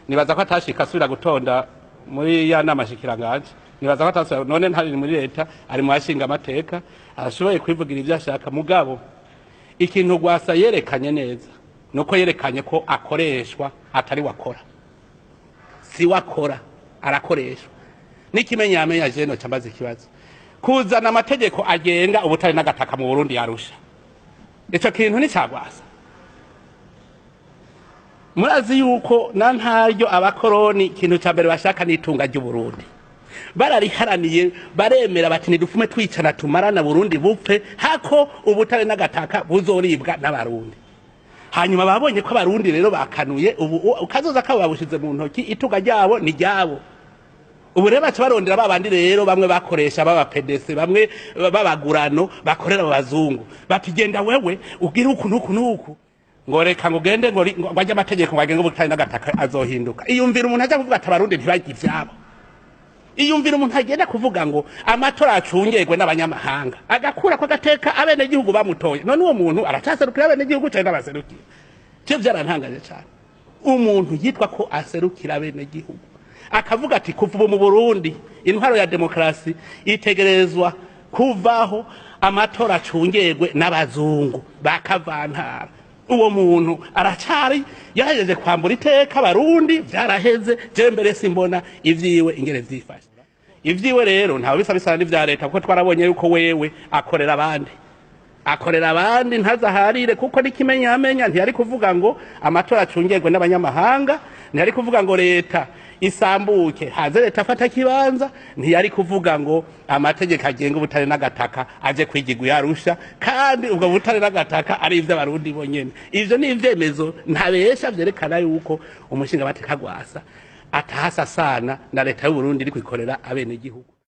nibaza ko atashika asubira gutonda muri ya nama shikiranganje, nibaza ko atasubira, none ntari muri leta, ari mu bashinga amateka, arashoboye kwivugira ivyo ashaka. Mugabo ikintu Rwasa yerekanye neza nuko yerekanye ko akoreshwa atari wakora, si wakora arakoreshwa. N'ikimenyamenya je no cambaza ikibazo kuzana amategeko agenga ubutari n'agataka mu Burundi yarusha, ico kintu ni ca Rwasa. Murazi yuko nantaryo abakoroni ikintu ca mbere bashaka n'itunga ry'Uburundi, barariharaniye baremera bati nidufume twicana tumarana Burundi bupfe hako ubutare n'agataka buzoribwa n'abarundi. Hanyuma babonye ko abarundi rero bakanuye, ubu ukazoza kabo babushize mu ntoki, itunga ryabo ni ryabo. Ubu rero baca barondera babandi rero bamwe bakoresha baba PDC, bamwe babagurano bakorera abazungu, bati genda wewe ugira uku nuku nuku, ngo reka ngo gende ngo bajya amategeko ngo agenge ubutare n'agataka azohinduka. Iyumvira umuntu aja kuvuga ati abarundi ntibajye ivyabo. Iyumvira umuntu agenda kuvuga ngo amatora acungegwe n'abanyamahanga, agakura ko gateka abene gihugu bamutoye. None uwo muntu aracaserukira abene gihugu cyane abaserukira. Cyo byarantangaje cyane. Umuntu yitwa ko aserukira abene gihugu akavuga ati kuva mu Burundi intwaro ya demokrasi itegerezwa kuvaho, amatora acungegwe n'abazungu bakavantara. Uwo muntu aracari yahejeje kwambura iteka abarundi, vyaraheze. Je mbere simbona ivyiwe ingere vyifashe. Ivyiwe rero ntawe bisabisana n'ivya leta, kuko twarabonye yuko wewe akorera abandi ntazaharire, kuko n'ikimenyamenya ntiyari kuvuga ngo amatora acungegwe n'abanyamahanga, ntiyari kuvuga ngo leta isambuke haze leta afata kibanza, ntiyari kuvuga ngo amategeko agenga ubutare n'agataka aje kwigirwa yarusha, kandi ubwo butare n'agataka ari ivyo abarundi bonyene. Ivyo ni ivyemezo ntabesha vyerekana yuko umushinga amateka Rwasa atahasa sana na leta y'u Burundi iri kwikorera abene gihugu.